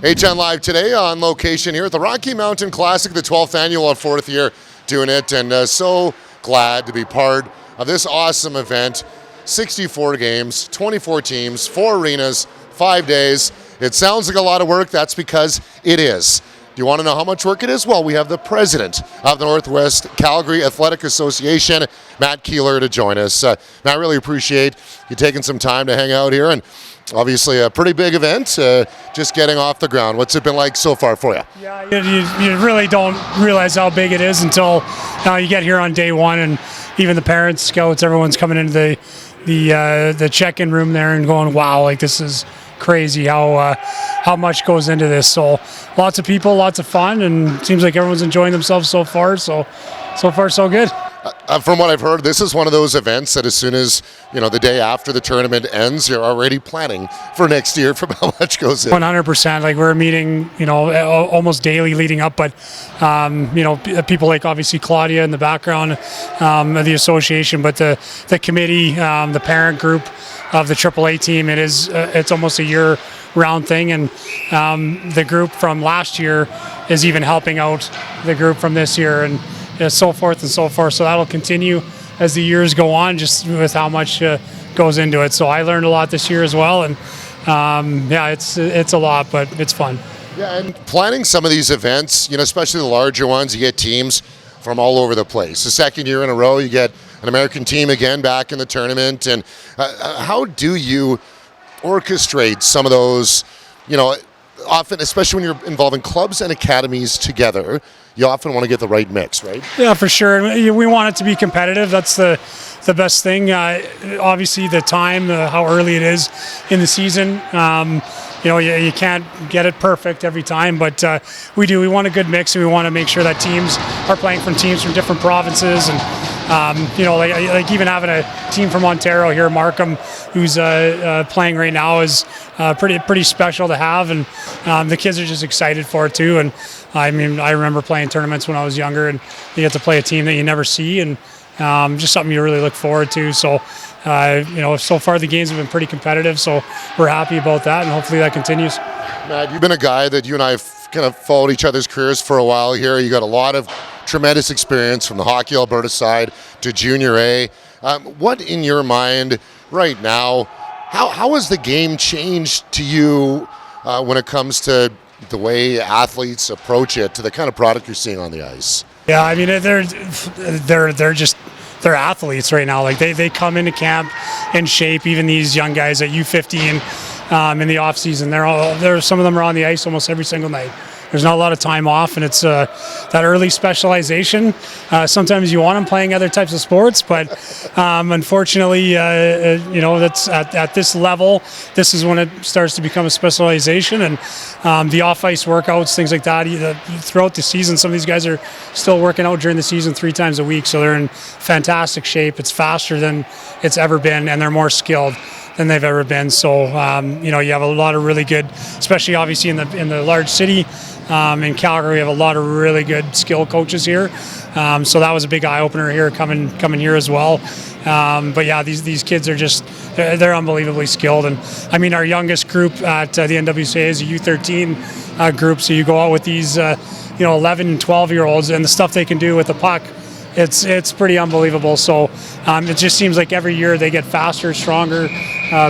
HNLive today on location here at the Rocky Mountain Classic, the 12th annual, our 4th year doing it, and so glad to be part of this awesome event. 64 games, 24 teams, 4 arenas, 5 days. It sounds like a lot of work. That's because it is. Do you want to know how much work it is? Well, we have the president of the Northwest Calgary Athletic Association, Matt Keillor, to join us. Matt, I really appreciate you taking some time to hang out here, and obviously a pretty big event, just getting off the ground. What's it been like so far for you? Yeah, you really don't realize how big it is until you get here on day one, and even the parents, scouts, everyone's coming into the check-in room there and going, wow, like this is crazy how much goes into this. So lots of people, lots of fun, and it seems like everyone's enjoying themselves so far. So far so good. From what I've heard, this is one of those events that as soon as, the day after the tournament ends, you're already planning for next year from how much goes in. 100%. Like we're meeting, almost daily leading up, but, people like obviously Claudia in the background of the association, but the committee, the parent group of the AAA team, it's almost a year-round thing, and the group from last year is even helping out the group from this year, and so forth and so forth. So that'll continue as the years go on, just with how much goes into it. So I learned a lot this year as well, and it's a lot, but it's fun. Yeah, and planning some of these events, especially the larger ones, you get teams from all over the place. The second year in a row, you get an American team again back in the tournament. And how do you orchestrate some of those, often, especially when you're involving clubs and academies together, you often want to get the right mix, right? Yeah, for sure. We want it to be competitive. That's the best thing. Obviously, the time, how early it is in the season. You can't get it perfect every time, but we want a good mix, and we want to make sure that teams are playing from teams from different provinces, and like even having a team from Ontario here, Markham, who's playing right now, is pretty special to have, and the kids are just excited for it too. And I remember playing tournaments when I was younger, and you get to play a team that you never see, and just something you really look forward to. So, so far the games have been pretty competitive, so we're happy about that, and hopefully that continues. Matt, you've been a guy that you and I have kind of followed each other's careers for a while here. You got a lot of tremendous experience from the Hockey Alberta side to Junior A. What in your mind right now, how has the game changed to you when it comes to the way athletes approach it, to the kind of product you're seeing on the ice? Yeah, they're athletes right now. Like they come into camp in shape. Even these young guys at U15 in the off season, some of them are on the ice almost every single night. There's not a lot of time off, and it's that early specialization. Sometimes you want them playing other types of sports, but unfortunately, that's at this level, this is when it starts to become a specialization. And the off-ice workouts, things like that, throughout the season, some of these guys are still working out during the season 3 times a week, so they're in fantastic shape. It's faster than it's ever been, and they're more skilled than they've ever been. So you have a lot of really good, especially obviously in the large city. In Calgary, we have a lot of really good skill coaches here, so that was a big eye opener here coming here as well. But yeah, these kids are they're unbelievably skilled, and our youngest group at the NWCA is a U13 group. So you go out with these 11 and 12-year-olds, and the stuff they can do with the puck, it's pretty unbelievable. So it just seems like every year they get faster, stronger,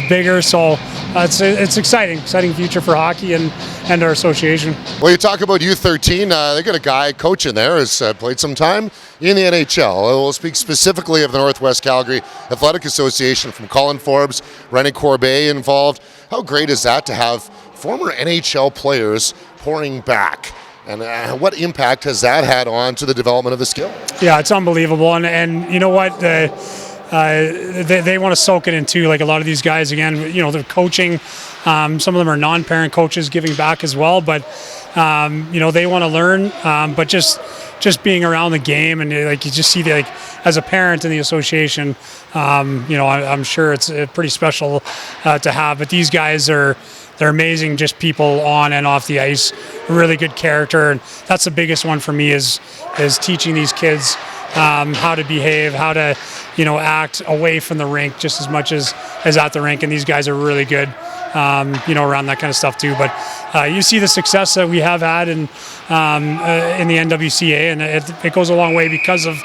bigger. So it's exciting future for hockey and our association. Well, you talk about U13. They got a guy coaching there who's played some time in the NHL. We'll speak specifically of the Northwest Calgary Athletic Association, from Colin Forbes, Rennie Corbet involved. How great is that to have former NHL players pouring back? And what impact has that had on to the development of the skill? Yeah, it's unbelievable. And you know what? They want to soak it in too. Like a lot of these guys, again, they're coaching. Some of them are non-parent coaches giving back as well. But, they want to learn. But just being around the game, and you just see as a parent in the association, I'm sure it's pretty special to have. But these guys they're amazing, just people on and off the ice, really good character. And that's the biggest one for me is teaching these kids how to behave, how to, act away from the rink just as much as at the rink. And these guys are really good, around that kind of stuff too. But you see the success that we have had in the NWCA, and it goes a long way because of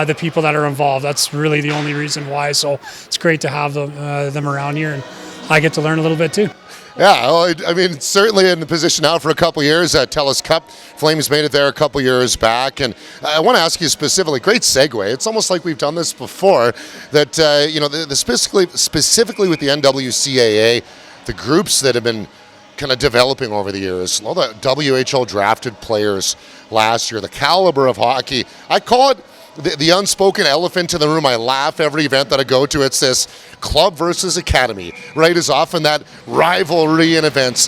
the people that are involved. That's really the only reason why. So it's great to have them around here, and I get to learn a little bit too. Yeah, well, I mean, certainly in the position now for a couple years at TELUS Cup. Flames made it there a couple years back. And I want to ask you specifically, great segue. It's almost like we've done this before, that, specifically with the NWCAA, the groups that have been kind of developing over the years, all the WHL drafted players last year, the caliber of hockey. I call it the unspoken elephant in the room. I laugh every event that I go to. It's this club versus academy, right? Is often that rivalry in events.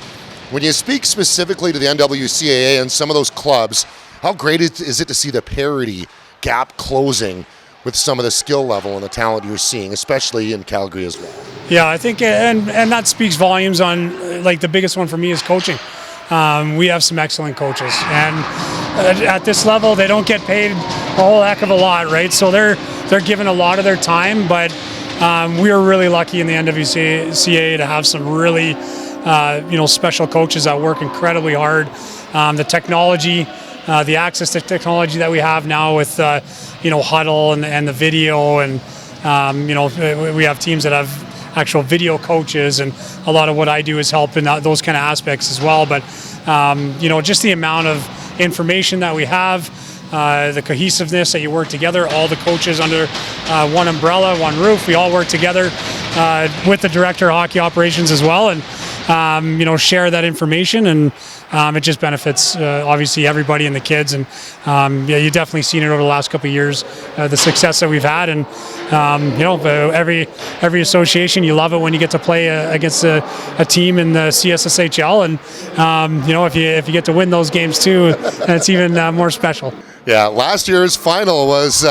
When you speak specifically to the NWCAA and some of those clubs, how great is it to see the parity gap closing with some of the skill level and the talent you're seeing, especially in Calgary as well? Yeah, I think, and that speaks volumes on, like, the biggest one for me is coaching. We have some excellent coaches, and at this level, they don't get paid a whole heck of a lot, right? So they're given a lot of their time, but we are really lucky in the NWCA to have some really, special coaches that work incredibly hard. The technology, the access to technology that we have now with, Huddle and the video, and we have teams that have actual video coaches, and a lot of what I do is help in those kind of aspects as well. But just the amount of information that we have, the cohesiveness that you work together, all the coaches under one umbrella, one roof, we all work together with the director of hockey operations as well, and share that information, and it just benefits obviously everybody and the kids. And you've definitely seen it over the last couple of years, the success that we've had. And every association, you love it when you get to play against a team in the CSSHL, and if you get to win those games too, it's even more special. Yeah, last year's final was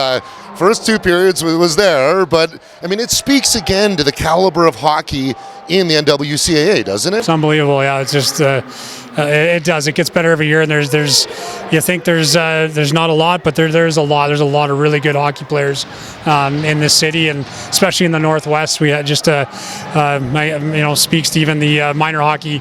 first two periods was there, but I mean, it speaks again to the caliber of hockey in the NWCAA, doesn't it? It's unbelievable. Yeah, it's just it does. It gets better every year, and there's you think there's not a lot, but there's a lot. There's a lot of really good hockey players in this city, and especially in the Northwest. We had just speaks to even the minor hockey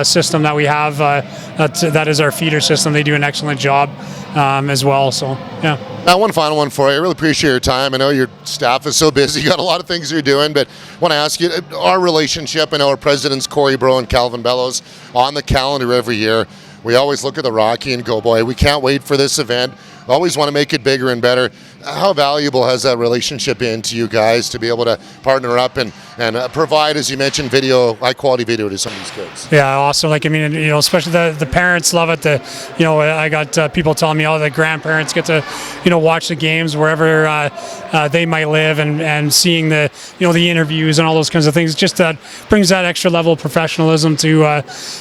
system that we have. That is our feeder system. They do an excellent job as well. So yeah. Now, one final one for you. I really appreciate your time. I know your staff is so busy. You got a lot of things you're doing, but I want to ask you, our relationship, I know our presidents, Corey Bro and Calvin Bellows, on the calendar every year. We always look at the Rocky and go, boy, we can't wait for this event. Always want to make it bigger and better. How valuable has that relationship been to you guys to be able to partner up and provide, as you mentioned, high quality video to some of these kids? Yeah, awesome. Especially the parents love it. I got people telling me, the grandparents get to, watch the games wherever they might live, and seeing the interviews and all those kinds of things. Just that brings that extra level of professionalism to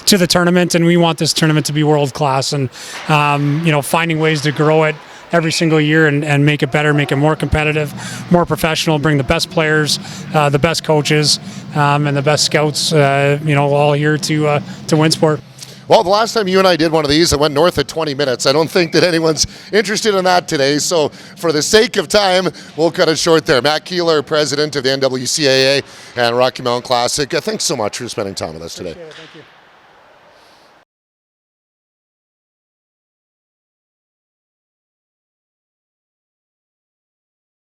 the tournament, and we want this tournament to be world class, and finding ways to grow it every single year and make it better, make it more competitive, more professional, bring the best players, the best coaches, and the best scouts, all here to win sport. Well, the last time you and I did one of these, it went north of 20 minutes. I don't think that anyone's interested in that today. So for the sake of time, we'll cut it short there. Matt Keillor, president of the NWCAA and Rocky Mountain Classic. Thanks so much for spending time with us today. Thank you.